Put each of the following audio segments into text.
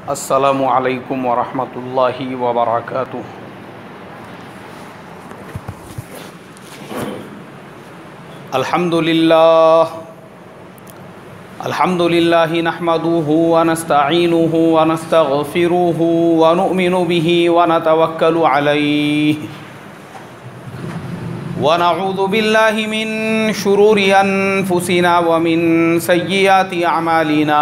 अस्सलामु अलैकुम वरहमतुल्लाहि वबरकातुह। अल्हम्दुलिल्लाहि नहमदुहु व नस्तईनुहु व नस्तगफिरुहु व नुमिनु बिहि व नतवक्कलु अलैहि व नऊज़ु बिल्लाहि मिन शुरूरि अनफुसिना व मिन सय्यिआति अमालिना।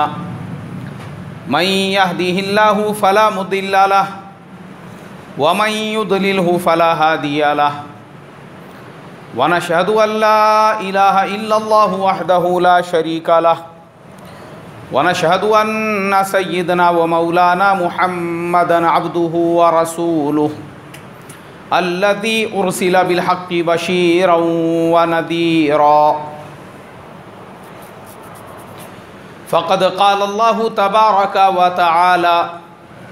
मन यहदिहिल्लाहु फला मुदिल्ल लहु व मन युद्लिल्हु फला हादिय लहु व नशहदु अल्ला इलाहा इल्लल्लाहु वहदहु ला शरीका लहु व नशहदु अन्न सय्यिदना व मौलाना मुहम्मदन अब्दुहु व रसूलुहु अल्लज़ी उरसिल बिलहक्कि बशीरन व नज़ीरा। फ़क़द क़ाल अल्लाहु तबारक व तआला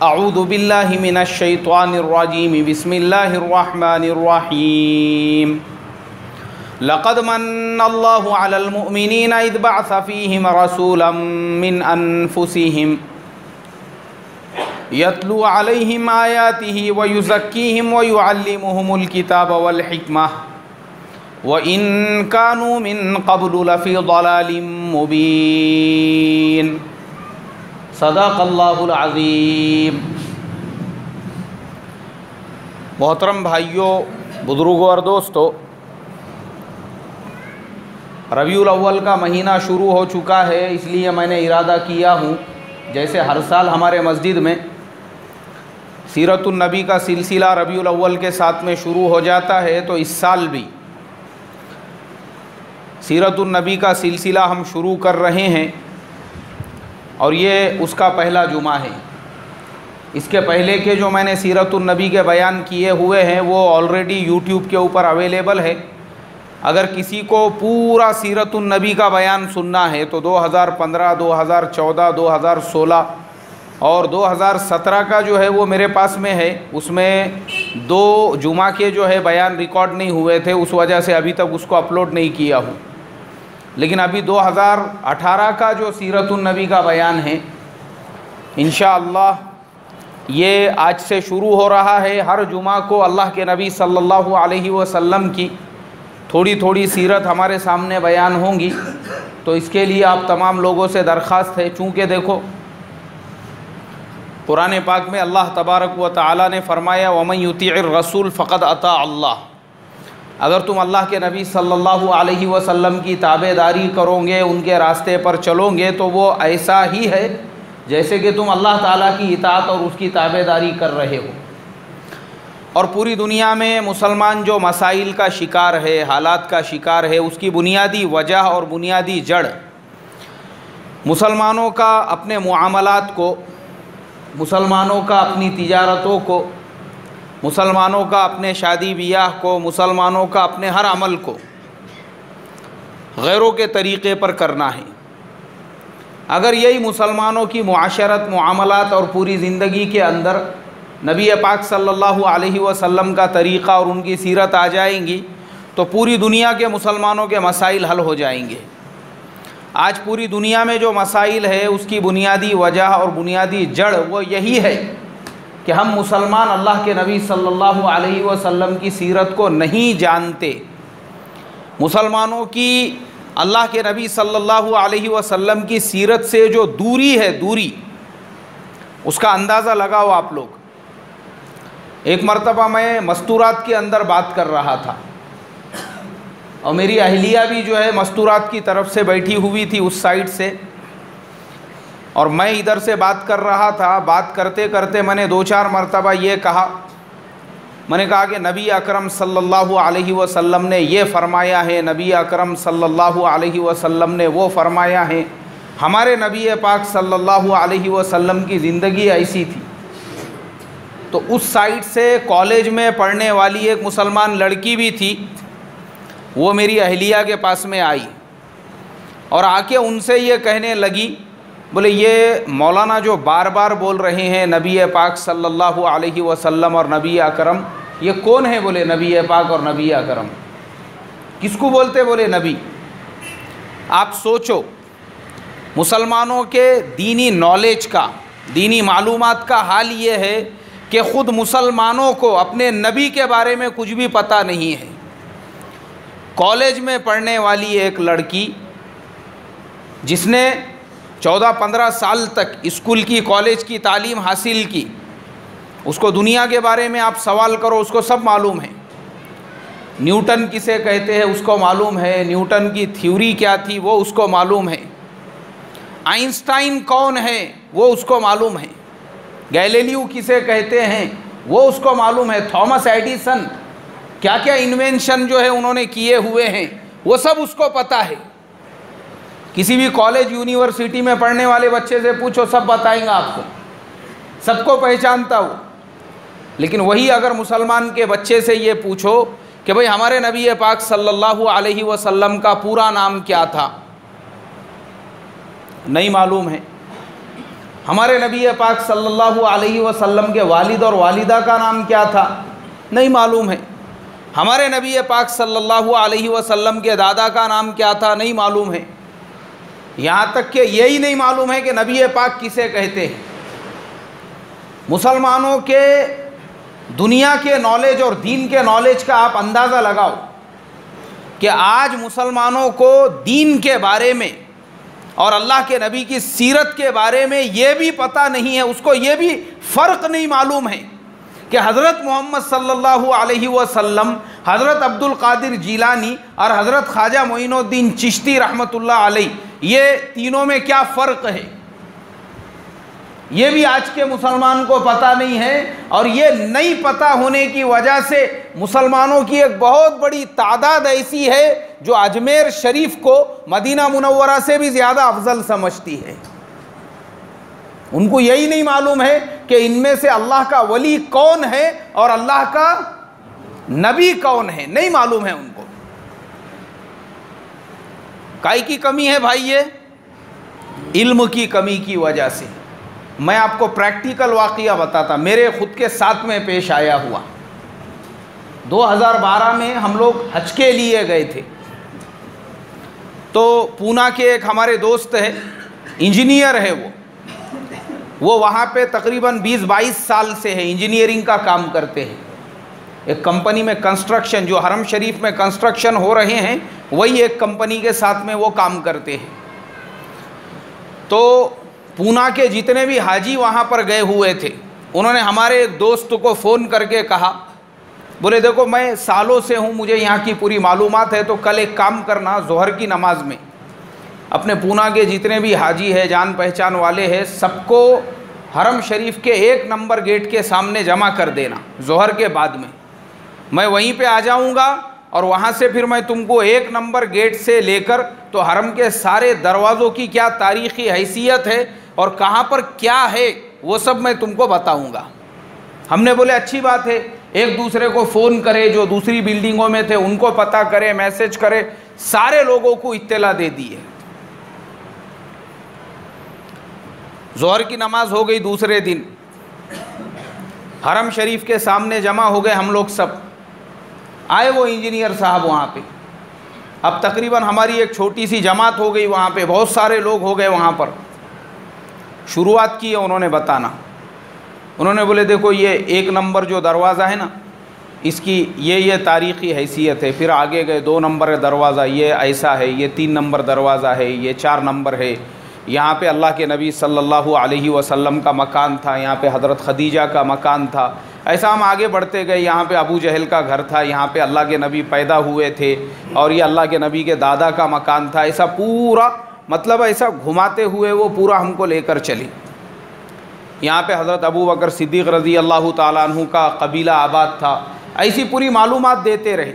अऊज़ु बिल्लाहि मिनश शैतानिर रजीम बिस्मिल्लाहिर रहमानिर रहीम। लक़द मन्नल्लाहु अलल मुअमिनीना इज़ बअस फ़ीहिम रसूलन मिन अनफुसिहिम यत्लू अलैहिम आयातिहि व युज़क्कीहिम व युअल्लिमुहुमुल किताब वल हिकमह व इन कानू मिन क़ब्लु लफ़ी ज़लालिम मुबीन। सदक़ल्लाहुल अज़ीम। मोहतरम भाइयों, बुज़ुर्गों और दोस्तों, रबीउल अव्वल का महीना शुरू हो चुका है, इसलिए मैंने इरादा किया हूँ जैसे हर साल हमारे मस्जिद में सीरतुन नबी का सिलसिला रबीउल अव्वल के साथ में शुरू हो जाता है, तो इस साल भी सीरतुन नबी का सिलसिला हम शुरू कर रहे हैं और ये उसका पहला जुमा है। इसके पहले के जो मैंने सीरतुन नबी के बयान किए हुए हैं वो ऑलरेडी यूट्यूब के ऊपर अवेलेबल है। अगर किसी को पूरा सीरतुन नबी का बयान सुनना है तो 2015, 2014, 2016 और 2017 का जो है वो मेरे पास में है। उसमें 2 जुमा के जो है बयान रिकॉर्ड नहीं हुए थे, उस वजह से अभी तक उसको अपलोड नहीं किया हूँ। लेकिन अभी 2018 का जो सीरतुन नबी का बयान है, इंशाअल्लाह ये आज से शुरू हो रहा है। हर जुमा को अल्लाह के नबी सल्लल्लाहु अलैहि वसल्लम की थोड़ी थोड़ी सीरत हमारे सामने बयान होंगी। तो इसके लिए आप तमाम लोगों से दरख्वास्त है, चूँकि देखो कुरान पाक में अल्लाह तबारक व तआला ने फरमाया वमन युतीइर रसूल फ़क़द अता अल्लाह। अगर तुम अल्लाह के नबी सल्लल्लाहु अलैहि वसल्लम की ताबेदारी करोगे, उनके रास्ते पर चलोगे, तो वो ऐसा ही है जैसे कि तुम अल्लाह ताला की इताअत और उसकी ताबेदारी कर रहे हो। और पूरी दुनिया में मुसलमान जो मसाइल का शिकार है, हालात का शिकार है, उसकी बुनियादी वजह और बुनियादी जड़ मुसलमानों का अपने मुआमलात को, मुसलमानों का अपनी तिजारतों को, मुसलमानों का अपने शादी ब्याह को, मुसलमानों का अपने हर अमल को गैरों के तरीक़े पर करना है। अगर यही मुसलमानों की मुआशरत, मुआमलात और पूरी ज़िंदगी के अंदर नबी पाक सल्लल्लाहु अलैहि वसल्लम का तरीक़ा और उनकी सीरत आ जाएंगी तो पूरी दुनिया के मुसलमानों के मसाइल हल हो जाएंगे। आज पूरी दुनिया में जो मसाइल है उसकी बुनियादी वजह और बुनियादी जड़ वो यही है कि हम मुसलमान अल्लाह के नबी सल्लल्लाहु अलैहि वसल्लम की सीरत को नहीं जानते। मुसलमानों की अल्लाह के नबी सल्लल्लाहु अलैहि वसल्लम की सीरत से जो दूरी है, दूरी उसका अंदाज़ा लगाओ आप लोग। एक मरतबा मैं मस्तूरात के अंदर बात कर रहा था और मेरी अहलिया भी जो है मस्तूरात की तरफ से बैठी हुई थी उस साइड से, और मैं इधर से बात कर रहा था। बात करते करते मैंने 2-4 मरतबा ये कहा, मैंने कहा कि नबी अकरम सल्लल्लाहु अलैहि वसल्लम ने ये फ़रमाया है, नबी अकरम सल्लल्लाहु अलैहि वसल्लम ने वो फ़रमाया है। हमारे नबी पाक सल्लल्लाहु अलैहि वसल्लम की ज़िंदगी ऐसी थी। तो उस साइड से कॉलेज में पढ़ने वाली एक मुसलमान लड़की भी थी, वो मेरी अहलिया के पास में आई और आके उनसे ये कहने लगी, बोले ये मौलाना जो बार बार बोल रहे हैं नबी पाक सल्लल्लाहु अलैहि वसल्लम और नबी अकरम, ये कौन है? बोले नबी पाक और नबी अकरम। किसको बोलते? बोले नबी। आप सोचो, मुसलमानों के दीनी नॉलेज का, दीनी मालूमात का हाल ये है कि ख़ुद मुसलमानों को अपने नबी के बारे में कुछ भी पता नहीं है। कॉलेज में पढ़ने वाली एक लड़की जिसने 14-15 साल तक स्कूल की कॉलेज की तालीम हासिल की, उसको दुनिया के बारे में आप सवाल करो उसको सब मालूम है। न्यूटन किसे कहते हैं उसको मालूम है, न्यूटन की थ्योरी क्या थी वो उसको मालूम है, आइंस्टाइन कौन है वो उसको मालूम है, गैलीलियो किसे कहते हैं वो उसको मालूम है, थॉमस एडिसन क्या क्या इन्वेंशन जो है उन्होंने किए हुए हैं वो सब उसको पता है। किसी भी कॉलेज यूनिवर्सिटी में पढ़ने वाले बच्चे से पूछो सब बताएंगा आपको, सबको पहचानता हो। लेकिन वही अगर मुसलमान के बच्चे से ये पूछो कि भाई हमारे नबी पाक सल्लल्लाहु अलैहि वसल्लम का पूरा नाम क्या था, नहीं मालूम है। हमारे नबी पाक सल्लल्लाहु अलैहि वसल्लम के वालिद और वालिदा का नाम क्या था, नहीं मालूम है। हमारे नबी पाक सल्लल्लाहु अलैहि वसल्लम के दादा का नाम क्या था, नहीं मालूम है। यहाँ तक कि यही नहीं मालूम है कि नबी पाक किसे कहते हैं। मुसलमानों के दुनिया के नॉलेज और दीन के नॉलेज का आप अंदाज़ा लगाओ कि आज मुसलमानों को दीन के बारे में और अल्लाह के नबी की सीरत के बारे में ये भी पता नहीं है, उसको ये भी फ़र्क नहीं मालूम है कि हज़रत मोहम्मद सल्लल्लाहु अलैहि वसल्लम, हज़रत अब्दुल कादिर जीलानी और हज़रत ख्वाजा मोइनुद्दीन चिश्ती रहमतुल्लाह अलैह, ये तीनों में क्या फ़र्क है ये भी आज के मुसलमान को पता नहीं है। और ये नहीं पता होने की वजह से मुसलमानों की एक बहुत बड़ी तादाद ऐसी है जो अजमेर शरीफ को मदीना मुनव्वरा से भी ज़्यादा अफजल समझती है। उनको यही नहीं मालूम है कि इनमें से अल्लाह का वली कौन है और अल्लाह का नबी कौन है, नहीं मालूम है उनको। काई की कमी है भाई, ये इल्म की कमी की वजह से। मैं आपको प्रैक्टिकल वाक़या बताता, मेरे ख़ुद के साथ में पेश आया हुआ। 2012 में हम लोग हज के लिए गए थे, तो पूना के एक हमारे दोस्त है, इंजीनियर है वो वहाँ पे तकरीबन 20-22 साल से है, इंजीनियरिंग का काम करते हैं। एक कंपनी में कंस्ट्रक्शन, जो हरम शरीफ में कंस्ट्रक्शन हो रहे हैं वही एक कंपनी के साथ में वो काम करते हैं। तो पूना के जितने भी हाजी वहाँ पर गए हुए थे, उन्होंने हमारे एक दोस्त को फ़ोन करके कहा, बोले देखो मैं सालों से हूँ, मुझे यहाँ की पूरी मालूमात है, तो कल एक काम करना, ज़ोहर की नमाज में अपने पूना के जितने भी हाजी है, जान पहचान वाले हैं, सबको हरम शरीफ के 1 नंबर गेट के सामने जमा कर देना ज़ोहर के बाद में। मैं वहीं पे आ जाऊँगा और वहाँ से फिर मैं तुमको 1 नंबर गेट से लेकर तो हरम के सारे दरवाज़ों की क्या तारीख़ी हैसियत है और कहाँ पर क्या है वो सब मैं तुमको बताऊँगा। हमने बोले अच्छी बात है, एक दूसरे को फ़ोन करे, जो दूसरी बिल्डिंगों में थे उनको पता करे, मैसेज करे, सारे लोगों को इत्तला दे दिए। ज़ोहर की नमाज हो गई, दूसरे दिन हरम शरीफ के सामने जमा हो गए हम लोग सब। आए वो इंजीनियर साहब वहाँ पे, अब तकरीबन हमारी एक छोटी सी जमात हो गई वहाँ पे, बहुत सारे लोग हो गए वहाँ पर। शुरुआत की है उन्होंने बताना, उन्होंने बोले देखो ये 1 नंबर जो दरवाज़ा है ना, इसकी ये तारीख़ी हैसियत है। फिर आगे गए, 2 नंबर दरवाज़ा ये ऐसा है, ये 3 नंबर दरवाज़ा है, ये 4 नंबर है, यहाँ पे अल्लाह के नबी सल्लल्लाहु अलैहि वसल्लम का मकान था, यहाँ पे हज़रत खदीजा का मकान था। ऐसा हम आगे बढ़ते गए, यहाँ पे अबू जहल का घर था, यहाँ पे अल्लाह के नबी पैदा हुए थे और ये अल्लाह के नबी के दादा का मकान था। ऐसा पूरा मतलब ऐसा घुमाते हुए वो पूरा हमको लेकर चली। यहाँ पे हज़रत अबू बकर सिद्दीक़ रज़ी अल्लाह ताला अन्हु का कबीला आबाद था। ऐसी पूरी मालूमात देते रहे।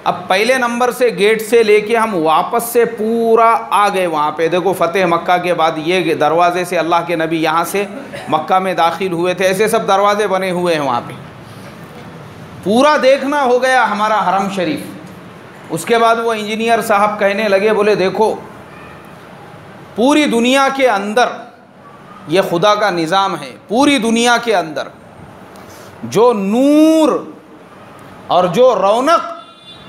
अब पहले नंबर से गेट से लेके हम वापस से पूरा आ गए वहाँ पे। देखो फ़तेह मक्का के बाद ये दरवाज़े से अल्लाह के नबी यहाँ से मक्का में दाखिल हुए थे, ऐसे सब दरवाज़े बने हुए हैं वहाँ पे। पूरा देखना हो गया हमारा हरम शरीफ। उसके बाद वो इंजीनियर साहब कहने लगे, बोले देखो पूरी दुनिया के अंदर ये खुदा का निज़ाम है, पूरी दुनिया के अंदर जो नूर और जो रौनक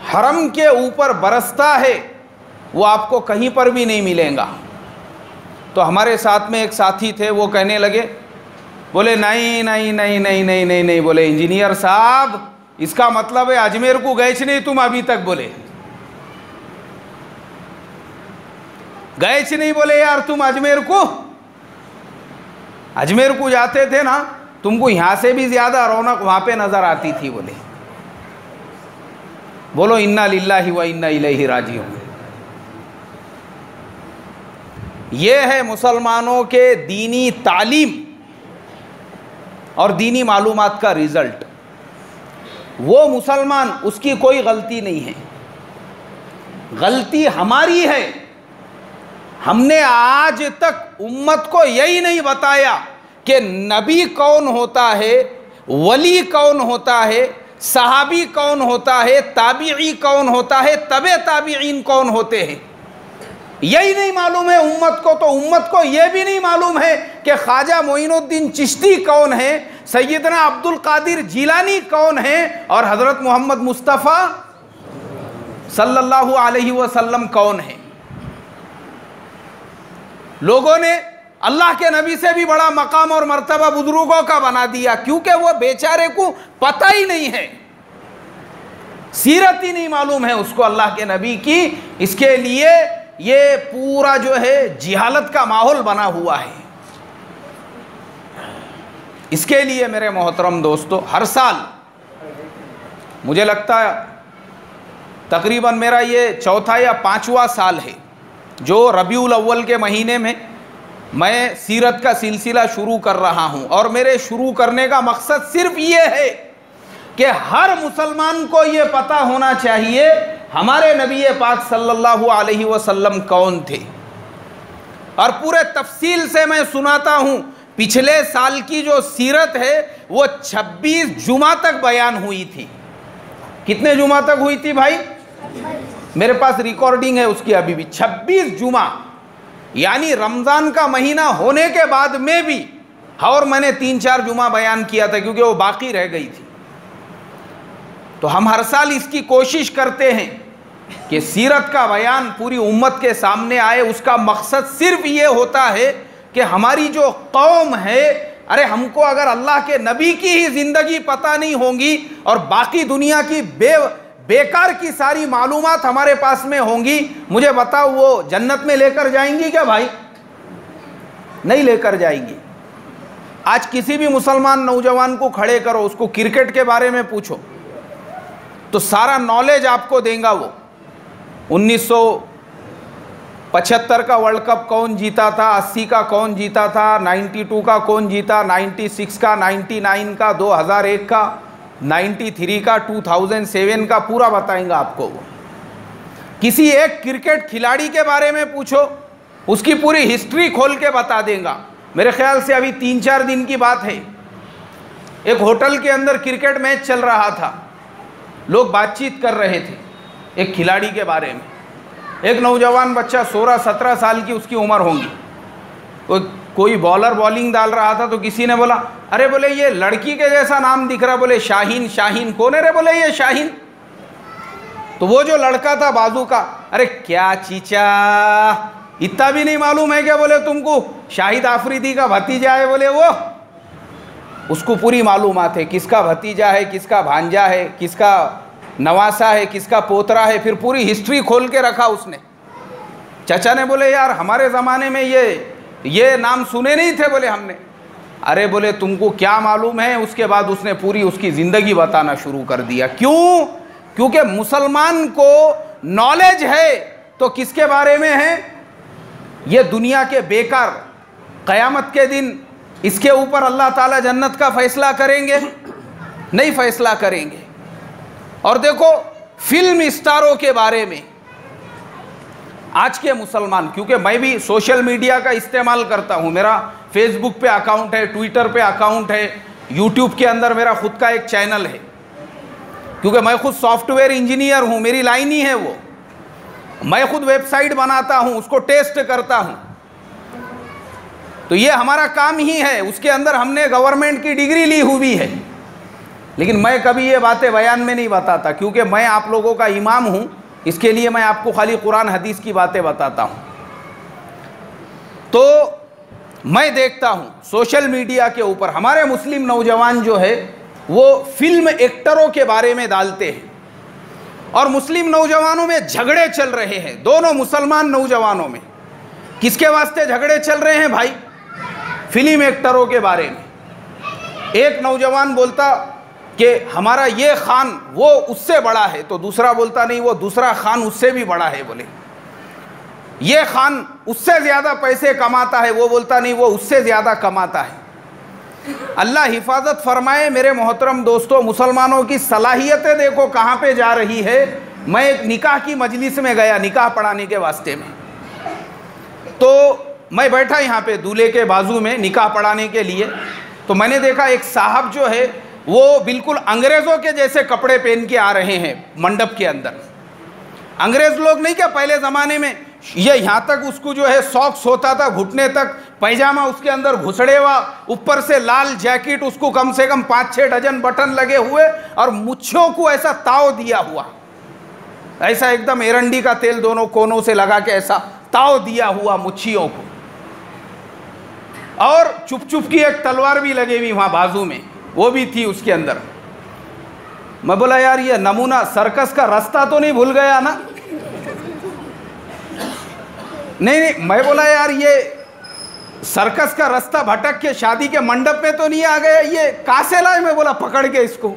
हरम के ऊपर बरसता है वो आपको कहीं पर भी नहीं मिलेगा। तो हमारे साथ में एक साथी थे, वो कहने लगे, बोले नहीं नहीं नहीं नहीं नहीं नहीं नहीं, बोले इंजीनियर साहब इसका मतलब है अजमेर को गए नहीं तुम अभी तक, बोले गए नहीं, बोले यार तुम अजमेर को जाते थे ना, तुमको यहां से भी ज्यादा रौनक वहां पे नजर आती थी, बोले। बोलो इन्ना लिल्लाहि व इन्ना इलैहि राजिऊन। ये है मुसलमानों के दीनी तालीम और दीनी मालूमात का रिजल्ट। वो मुसलमान, उसकी कोई गलती नहीं है, गलती हमारी है। हमने आज तक उम्मत को यही नहीं बताया कि नबी कौन होता है, वली कौन होता है, सहाबी कौन होता है, ताबीई कौन होता है, तबे ताबीईन कौन होते हैं। यही नहीं मालूम है उम्मत को। तो उम्मत को यह भी नहीं मालूम है कि ख्वाजा मोइनुद्दीन चिश्ती कौन है, सैयदना अब्दुल कादिर जिलानी कौन है और हज़रत मोहम्मद मुस्तफ़ा सल्लल्लाहु अलैहि वसल्लम कौन है। लोगों ने अल्लाह के नबी से भी बड़ा मकाम और मर्तबा बुजुर्गों का बना दिया, क्योंकि वो बेचारे को पता ही नहीं है, सीरत ही नहीं मालूम है उसको अल्लाह के नबी की। इसके लिए ये पूरा जो है जिहालत का माहौल बना हुआ है। इसके लिए मेरे मोहतरम दोस्तों, हर साल मुझे लगता है तकरीबन मेरा ये चौथा या पांचवा साल है जो रबीउल अव्वल के महीने में मैं सीरत का सिलसिला शुरू कर रहा हूं। और मेरे शुरू करने का मकसद सिर्फ ये है कि हर मुसलमान को ये पता होना चाहिए हमारे नबी पाक सल्लल्लाहु अलैहि वसल्लम कौन थे। और पूरे तफसील से मैं सुनाता हूं। पिछले साल की जो सीरत है वो 26 जुमा तक बयान हुई थी। कितने जुमा तक हुई थी भाई? मेरे पास रिकॉर्डिंग है उसकी अभी भी। 26 जुमा, यानी रमजान का महीना होने के बाद में भी, और मैंने 3-4 जुमा बयान किया था क्योंकि वो बाकी रह गई थी। तो हम हर साल इसकी कोशिश करते हैं कि सीरत का बयान पूरी उम्मत के सामने आए। उसका मकसद सिर्फ ये होता है कि हमारी जो कौम है, अरे हमको अगर अल्लाह के नबी की ही ज़िंदगी पता नहीं होंगी और बाकी दुनिया की बेकार की सारी मालूमात हमारे पास में होंगी, मुझे बताओ वो जन्नत में लेकर जाएंगी क्या भाई? नहीं लेकर जाएंगी। आज किसी भी मुसलमान नौजवान को खड़े करो, उसको क्रिकेट के बारे में पूछो तो सारा नॉलेज आपको देगा वो। 1975 का वर्ल्ड कप कौन जीता था, 80 का कौन जीता था, 92 का कौन जीता, 96 का, 99 का, 2001 का, 93 का, 2007 का, पूरा बताएंगा आपको वो। किसी एक क्रिकेट खिलाड़ी के बारे में पूछो, उसकी पूरी हिस्ट्री खोल के बता देगा। मेरे ख्याल से अभी 3-4 दिन की बात है, एक होटल के अंदर क्रिकेट मैच चल रहा था। लोग बातचीत कर रहे थे एक खिलाड़ी के बारे में। एक नौजवान बच्चा 16-17 साल की उसकी उम्र होगी, कोई बॉलर बॉलिंग डाल रहा था तो किसी ने बोला, अरे बोले ये लड़की के जैसा नाम दिख रहा। बोले शाहीन। शाहीन कौन है रे? बोले ये शाहीन। तो वो जो लड़का था बाजू का, अरे क्या चीचा, इतना भी नहीं मालूम है क्या? बोले तुमको शाहिद आफरीदी का भतीजा है। बोले वो, उसको पूरी मालूमात है किसका भतीजा है, किसका भांजा है, किसका नवासा है, किसका पोतरा है। फिर पूरी हिस्ट्री खोल के रखा उसने। चाचा ने बोले यार हमारे ज़माने में ये नाम सुने नहीं थे। बोले हमने। अरे बोले तुमको क्या मालूम है? उसके बाद उसने पूरी उसकी ज़िंदगी बताना शुरू कर दिया। क्यों? क्योंकि मुसलमान को नॉलेज है तो किसके बारे में है? ये दुनिया के बेकार, क़यामत के दिन इसके ऊपर अल्लाह ताला जन्नत का फैसला करेंगे? नहीं फैसला करेंगे। और देखो फिल्म स्टारों के बारे में आज के मुसलमान, क्योंकि मैं भी सोशल मीडिया का इस्तेमाल करता हूँ, मेरा फेसबुक पे अकाउंट है, ट्विटर पे अकाउंट है, यूट्यूब के अंदर मेरा खुद का एक चैनल है, क्योंकि मैं खुद सॉफ्टवेयर इंजीनियर हूँ, मेरी लाइन ही है वो। मैं खुद वेबसाइट बनाता हूँ, उसको टेस्ट करता हूँ, तो ये हमारा काम ही है। उसके अंदर हमने गवर्नमेंट की डिग्री ली हुई है। लेकिन मैं कभी ये बातें बयान में नहीं बताता, क्योंकि मैं आप लोगों का इमाम हूँ। इसके लिए मैं आपको खाली कुरान हदीस की बातें बताता हूँ। तो मैं देखता हूँ सोशल मीडिया के ऊपर हमारे मुस्लिम नौजवान जो है वो फिल्म एक्टरों के बारे में डालते हैं, और मुस्लिम नौजवानों में झगड़े चल रहे हैं, दोनों मुसलमान नौजवानों में। किसके वास्ते झगड़े चल रहे हैं भाई? फिल्म एक्टरों के बारे में। एक नौजवान बोलता कि हमारा ये खान वो उससे बड़ा है, तो दूसरा बोलता नहीं, वो दूसरा खान उससे भी बड़ा है। बोले ये खान उससे ज़्यादा पैसे कमाता है, वो बोलता नहीं, वो उससे ज़्यादा कमाता है। अल्लाह हिफाजत फरमाए मेरे मोहतरम दोस्तों, मुसलमानों की सलाहियतें देखो कहाँ पे जा रही है। मैं एक निकाह की मजलिस में गया निकाह पढ़ाने के वास्ते में, तो मैं बैठा यहाँ पे दूल्हे के बाजू में निकाह पढ़ाने के लिए। तो मैंने देखा एक साहब जो है वो बिल्कुल अंग्रेज़ों के जैसे कपड़े पहन के आ रहे हैं मंडप के अंदर। अंग्रेज़ लोग नहीं क्या पहले ज़माने में ये यहाँ तक उसको जो है सॉक्स होता था घुटने तक, पैजामा उसके अंदर घुसड़े हुआ, ऊपर से लाल जैकेट, उसको कम से कम 5-6 डजन बटन लगे हुए, और मुच्छों को ऐसा ताव दिया हुआ, ऐसा एकदम एरंडी का तेल दोनों कोनों से लगा के ऐसा ताव दिया हुआ मुच्छियों को, और चुप चुप की एक तलवार भी लगी हुई वहाँ बाजू में, वो भी थी उसके अंदर। मैं बोला यार ये नमूना सर्कस का रास्ता तो नहीं भूल गया ना? नहीं, मैं बोला यार ये सर्कस का रास्ता भटक के शादी के मंडप में तो नहीं आ गया, ये कहाँ से लाए? मैं बोला पकड़ के इसको।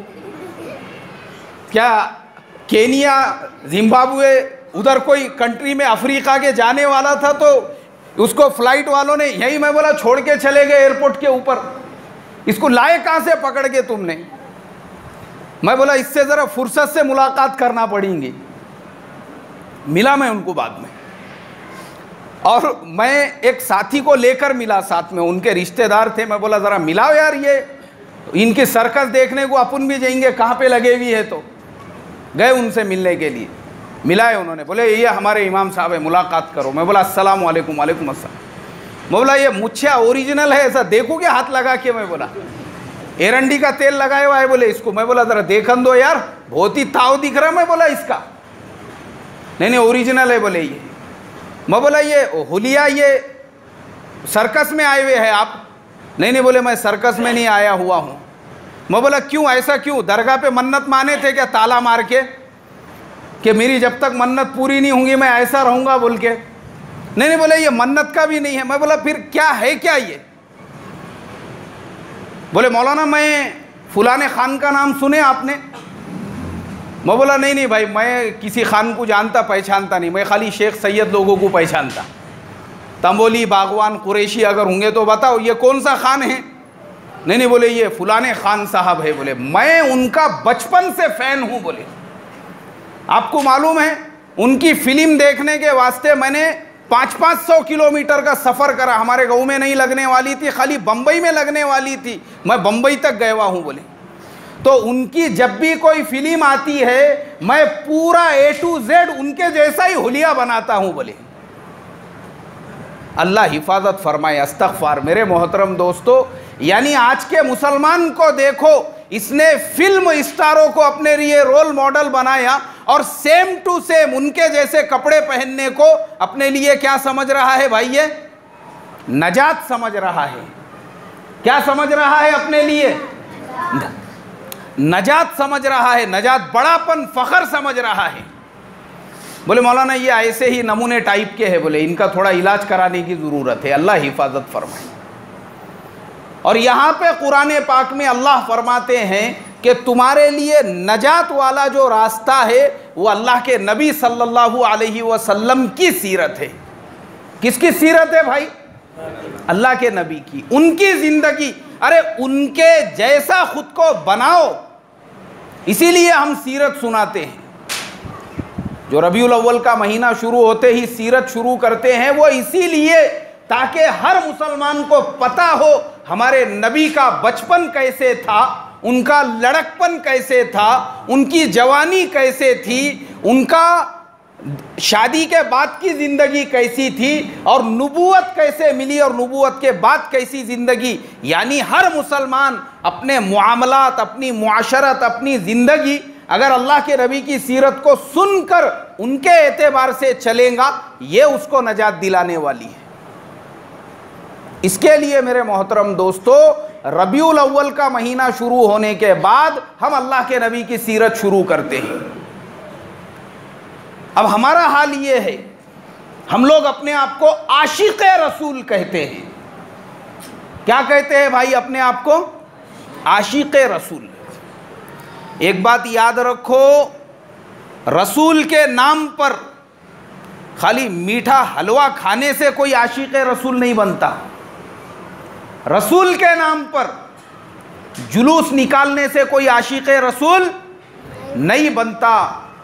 क्या केनिया, जिम्बाब्वे, उधर कोई कंट्री में अफ्रीका के जाने वाला था, तो उसको फ्लाइट वालों ने यही, मैं बोला छोड़ के चले गए एयरपोर्ट के ऊपर, इसको लाए कहाँ से पकड़ के तुमने? मैं बोला इससे ज़रा फुर्सत से मुलाकात करना पड़ेगी। मिला मैं उनको बाद में, और मैं एक साथी को लेकर मिला साथ में, उनके रिश्तेदार थे। मैं बोला ज़रा मिलाओ यार, ये इनकी सर्कस देखने को अपन भी जाएंगे, कहाँ पे लगे हुई है। तो गए उनसे मिलने के लिए, मिलाए उन्होंने, बोले ये हमारे इमाम साहब है, मुलाकात करो। मैं बोला अस्सलाम वालेकुम। वालेकुम अस्सलाम। मैं बोला ये मुच्छा ओरिजिनल है ऐसा देखो क्या हाथ लगा के? मैं बोला एरंडी का तेल लगाया हुआ है बोले इसको। मैं बोला ज़रा देखन दो यार, बहुत ही ताव दिख रहा। मैं बोला इसका नहीं ओरिजिनल है बोले ये। मैं बोला ये हुलिया ये सर्कस में आए हुए हैं आप? नहीं बोले मैं सर्कस में नहीं आया हुआ हूँ। मैं बोला क्यों, ऐसा क्यों? दरगाह पे मन्नत माने थे क्या ताला मार के कि मेरी जब तक मन्नत पूरी नहीं होंगी मैं ऐसा रहूँगा बोल के? नहीं बोले ये मन्नत का भी नहीं है। मैं बोला फिर क्या है क्या ये? बोले मौलाना मैं फुलाने खान का नाम सुने आपने? मैं बोला नहीं भाई, मैं किसी खान को जानता पहचानता नहीं, मैं खाली शेख सैयद लोगों को पहचानता। तंबोली, बागवान, कुरैशी अगर होंगे तो बताओ ये कौन सा खान है? नहीं बोले ये फुलाने खान साहब है। बोले मैं उनका बचपन से फ़ैन हूँ। बोले आपको मालूम है उनकी फ़िल्म देखने के वास्ते मैंने 500 किलोमीटर का सफ़र करा। हमारे गाँव में नहीं लगने वाली थी, खाली बम्बई में लगने वाली थी, मैं बम्बई तक गया हुआ हूँ। बोले तो उनकी जब भी कोई फिल्म आती है मैं पूरा A to Z उनके जैसा ही हुलिया बनाता हूँ। बोले अल्लाह हिफाजत फरमाए। अस्तगफार। मेरे मोहतरम दोस्तों, यानी आज के मुसलमान को देखो, इसने फिल्म स्टारों को अपने लिए रोल मॉडल बनाया और सेम टू सेम उनके जैसे कपड़े पहनने को अपने लिए क्या समझ रहा है भाई? ये नजात समझ रहा है। क्या समझ रहा है अपने लिए? नजात समझ रहा है, नजात, बड़ापन, फ़ख्र समझ रहा है। बोले मौलाना ये ऐसे ही नमूने टाइप के हैं, बोले इनका थोड़ा इलाज कराने की ज़रूरत है। अल्लाह हिफाजत फरमाए। और यहाँ पे कुरान पाक में अल्लाह फरमाते हैं कि तुम्हारे लिए नजात वाला जो रास्ता है वो अल्लाह के नबी सल्लल्लाहु अलैहि वसल्लम की सीरत है। किसकी सीरत है भाई? अल्लाह के नबी की, उनकी ज़िंदगी। अरे उनके जैसा खुद को बनाओ, इसीलिए हम सीरत सुनाते हैं। जो रबीउल अव्वल का महीना शुरू होते ही सीरत शुरू करते हैं, वो इसीलिए ताकि हर मुसलमान को पता हो हमारे नबी का बचपन कैसे था, उनका लड़कपन कैसे था, उनकी जवानी कैसे थी, उनका शादी के बाद की ज़िंदगी कैसी थी, और नबूवत कैसे मिली और नबूवत के बाद कैसी ज़िंदगी। यानी हर मुसलमान अपने मुआमलात, अपनी मुआशरत, अपनी ज़िंदगी अगर अल्लाह के नबी की सीरत को सुनकर उनके एतबार से चलेगा, ये उसको नजात दिलाने वाली है। इसके लिए मेरे मोहतरम दोस्तों, रबीउल अव्वल का महीना शुरू होने के बाद हम अल्लाह के नबी की सीरत शुरू करते हैं। अब हमारा हाल ये है, हम लोग अपने आप को आशिक़ रसूल कहते हैं। क्या कहते हैं भाई अपने आप को? आशिक़ रसूल। एक बात याद रखो, रसूल के नाम पर खाली मीठा हलवा खाने से कोई आशिक़ रसूल नहीं बनता। रसूल के नाम पर जुलूस निकालने से कोई आशिक़ रसूल नहीं बनता,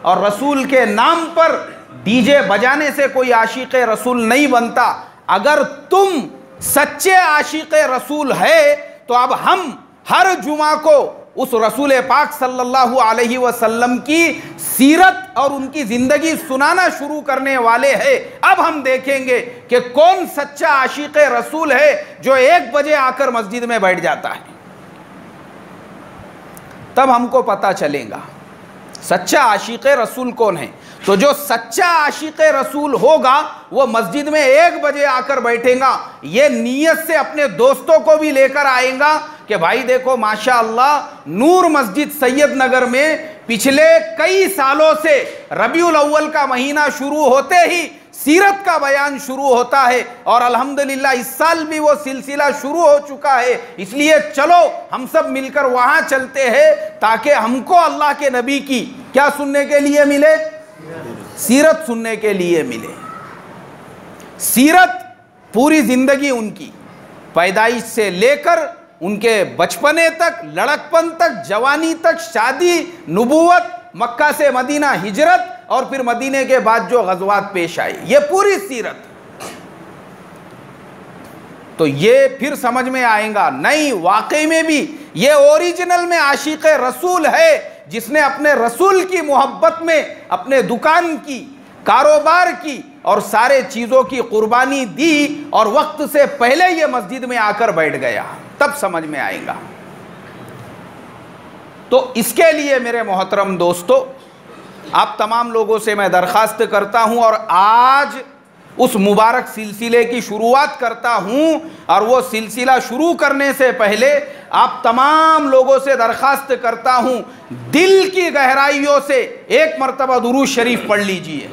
और रसूल के नाम पर डीजे बजाने से कोई आशिक़ रसूल नहीं बनता। अगर तुम सच्चे आशिक़ रसूल है तो अब हम हर जुमा को उस रसूल पाक सल्लल्लाहु अलैहि वसल्लम की सीरत और उनकी ज़िंदगी सुनाना शुरू करने वाले हैं। अब हम देखेंगे कि कौन सच्चा आशिक़ रसूल है जो 1 बजे आकर मस्जिद में बैठ जाता है। तब हमको पता चलेगा सच्चा आशिक़ रसूल कौन है। तो जो सच्चा आशिक़ रसूल होगा वो मस्जिद में 1 बजे आकर बैठेगा, ये नीयत से अपने दोस्तों को भी लेकर आएगा कि भाई देखो माशाअल्लाह नूर मस्जिद सैयद नगर में पिछले कई सालों से रबीउल अव्वल का महीना शुरू होते ही सीरत का बयान शुरू होता है, और अल्हम्दुलिल्लाह इस साल भी वो सिलसिला शुरू हो चुका है। इसलिए चलो हम सब मिलकर वहाँ चलते हैं ताकि हमको अल्लाह के नबी की क्या सुनने के लिए मिले? सीरत सुनने के लिए मिले। सीरत पूरी ज़िंदगी उनकी, पैदाइश से लेकर उनके बचपने तक, लड़कपन तक, जवानी तक, शादी, नबूवत, मक्का से मदीना हिजरत, और फिर मदीने के बाद जो गज़वात पेश आए, ये पूरी सीरत। तो ये फिर समझ में आएगा नहीं, वाकई में भी ये ओरिजिनल में आशिक़ रसूल है जिसने अपने रसूल की मोहब्बत में अपने दुकान की, कारोबार की और सारे चीज़ों की कुर्बानी दी, और वक्त से पहले ये मस्जिद में आकर बैठ गया। तब समझ में आएगा। तो इसके लिए मेरे मोहतरम दोस्तों, आप तमाम लोगों से मैं दरख्वास्त करता हूं और आज उस मुबारक सिलसिले की शुरुआत करता हूं, और वो सिलसिला शुरू करने से पहले आप तमाम लोगों से दरख्वास्त करता हूं, दिल की गहराइयों से एक मरतबा दुरूद शरीफ पढ़ लीजिए।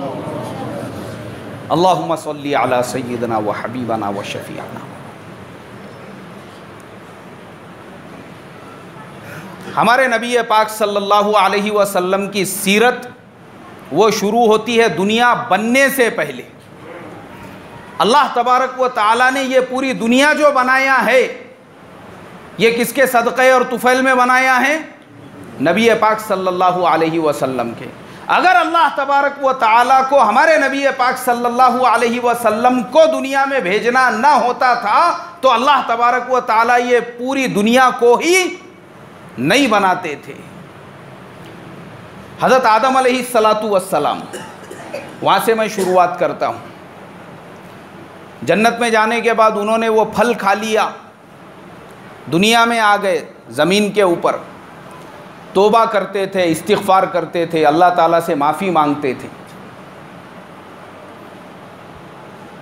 अल्लाहुम्मा सल्ली अला सय्यिदना व हबीबना व शफीअना। हमारे नबी पाक सल्लल्लाहु अलैहि वसल्लम की सीरत वो शुरू होती है दुनिया बनने से पहले। अल्लाह तबारक व ताला ने ये पूरी दुनिया जो बनाया है, ये किसके सदक़े और तुफ़ैल में बनाया है? नबी पाक सल्लल्लाहु अलैहि वसल्लम के। अगर अल्लाह तबारक व ताला को हमारे नबी पाक सल्लल्लाहु अलैहि वसल्लम को दुनिया में भेजना ना होता था तो अल्लाह तबारक व ताला ये पूरी दुनिया को ही नहीं बनाते थे। हज़रत आदम अलैहिस्सलातु वस्सलाम, वहाँ से मैं शुरुआत करता हूँ। जन्नत में जाने के बाद उन्होंने वो फल खा लिया, दुनिया में आ गए, ज़मीन के ऊपर तौबा करते थे, इस्तिग़फ़ार करते थे, अल्लाह ताला से माफ़ी मांगते थे।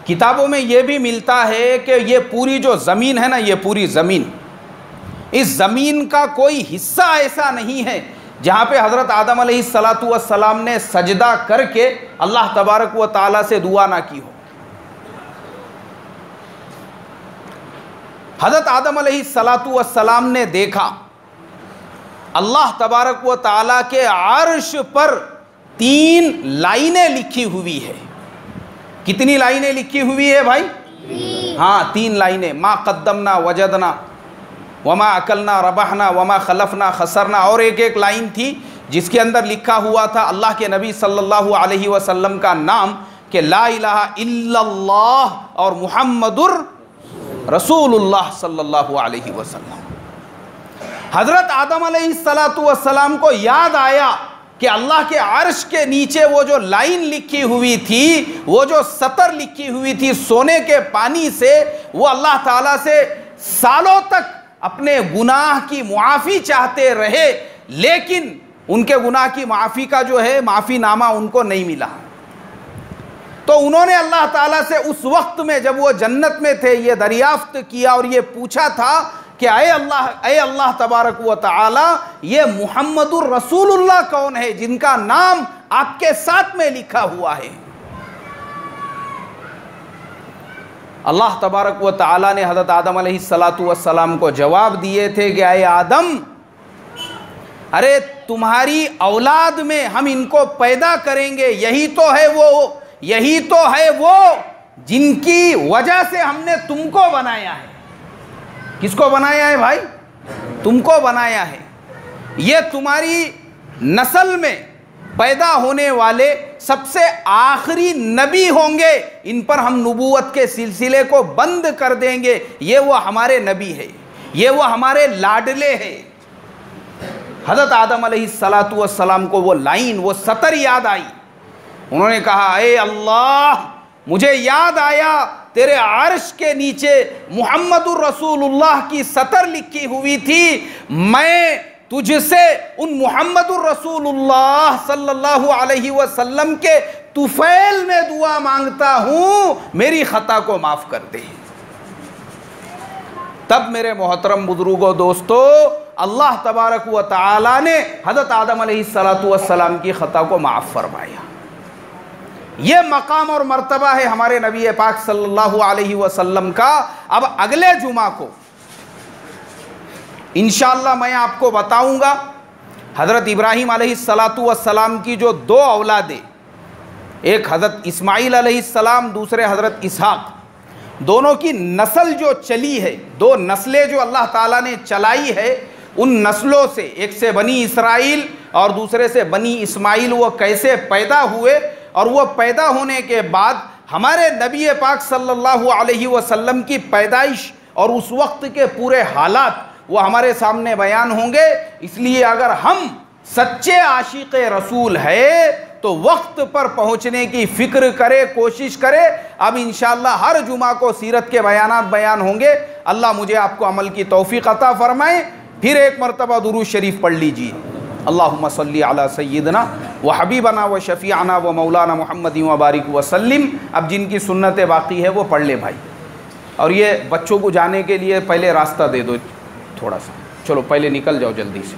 किताबों में ये भी मिलता है कि ये पूरी जो ज़मीन है ना, ये पूरी ज़मीन, इस ज़मीन का कोई हिस्सा ऐसा नहीं है जहाँ पे हज़रत आदम अलैहिस्सलातु वस्सलाम ने सजदा करके अल्लाह तबारक व ताला से दुआ ना की हो। हज़रत आदम अलैहिस्सलातु वस्सलाम ने देखा अल्लाह तबारक व ताला के अर्श पर 3 लाइनें लिखी हुई है। कितनी लाइनें लिखी हुई है भाई? हाँ, 3 लाइनें। मा क़द्दमना वजदना वमा अकलना रबहना वमा खलफना खसरना, और एक लाइन थी जिसके अंदर लिखा हुआ था अल्लाह के नबी सल्लल्लाहु अलैहि वसल्लम का नाम कि ला इलाहा इल्लल्लाह और मुहम्मदुर रसूलुल्लाह सल्लल्लाहु अलैहि वसल्लम। हज़रत आदम अलैहिस्सलातु वस्सलाम को याद आया कि अल्लाह के अर्श के नीचे वो जो लाइन लिखी हुई थी, वो जो सतर लिखी हुई थी सोने के पानी से, वो अल्लाह ताला से सालों तक अपने गुनाह की मुआफ़ी चाहते रहे, लेकिन उनके गुनाह की माफ़ी का जो है माफ़ी नामा उनको नहीं मिला। तो उन्होंने अल्लाह ताला से उस वक्त में जब वो जन्नत में थे ये दरियाफ्त किया और ये पूछा था कि अय अल्लाह तबारक व तआला, ये मुहम्मदुर रसूलुल्लाह कौन है जिनका नाम आपके साथ में लिखा हुआ है। अल्लाह तबारक व तआला ने हज़रत आदम अलैहिस्सलातु वस्सलाम को जवाब दिए थे कि अय आदम, अरे तुम्हारी औलाद में हम इनको पैदा करेंगे, यही तो है वो जिनकी वजह से हमने तुमको बनाया है। किसको बनाया है भाई? तुमको बनाया है। ये तुम्हारी नस्ल में पैदा होने वाले सबसे आखिरी नबी होंगे, इन पर हम नबूवत के सिलसिले को बंद कर देंगे। ये वो हमारे नबी है, ये वो हमारे लाडले हैं। हज़रत आदम अलैहिस्सलातु वस्सलाम को वो लाइन, वो सतर याद आई। उन्होंने कहा, अरे अल्लाह, मुझे याद आया तेरे अर्श के नीचे मुहम्मदुर रसूलुल्लाह की सतर लिखी हुई थी। मैं तुझसे उन मुहम्मदुर रसूलुल्लाह सल्लल्लाहु अलैहि वसल्लम के तुफैल में दुआ मांगता हूँ, मेरी खता को माफ़ कर दे। तब मेरे मोहतरम बुजुर्गों, दोस्तों, अल्लाह तबारक व तआला ने हज़रत आदम अलैहिस्सलातु वस्सलाम की खता को माफ़ फरमाया। ये मकाम और मर्तबा है हमारे नबी पाक सल्लल्लाहु अलैहि वसल्लम का। अब अगले जुमा को इंशाअल्लाह मैं आपको बताऊंगा हज़रत इब्राहीम अलैहिस्सलातु वस्सलाम की जो दो औलादें, एक हज़रत इस्माईल अलैहिस्सलाम, दूसरे हज़रत इसहाक, दोनों की नस्ल जो चली है, दो नस्लें जो अल्लाह ताला ने चलाई है, उन नस्लों से, एक से बनी इसराइल और दूसरे से बनी इस्माईल, वो कैसे पैदा हुए और वो पैदा होने के बाद हमारे नबी पाक सल्लल्लाहु अलैहि वसल्लम की पैदाइश और उस वक्त के पूरे हालात वो हमारे सामने बयान होंगे। इसलिए अगर हम सच्चे आशिक़ रसूल है तो वक्त पर पहुँचने की फ़िक्र करे, कोशिश करे। अब इंशाअल्लाह हर जुमा को सीरत के बयान होंगे। अल्लाह मुझे आपको अमल की तौफ़ीक़ अता फ़रमाए। फिर एक मरतबा दुरूद शरीफ पढ़ लीजिए। अल्लाहुम्मा सल्ली अला सय्यिदना व हबीबना व शफ़ीअना व मौलाना मुहम्मद व बारिक वसल्लिम। अब जिनकी सुन्नतें बाकी है वो पढ़ ले भाई। और ये बच्चों को जाने के लिए पहले रास्ता दे दो थोड़ा सा। चलो पहले निकल जाओ जल्दी से।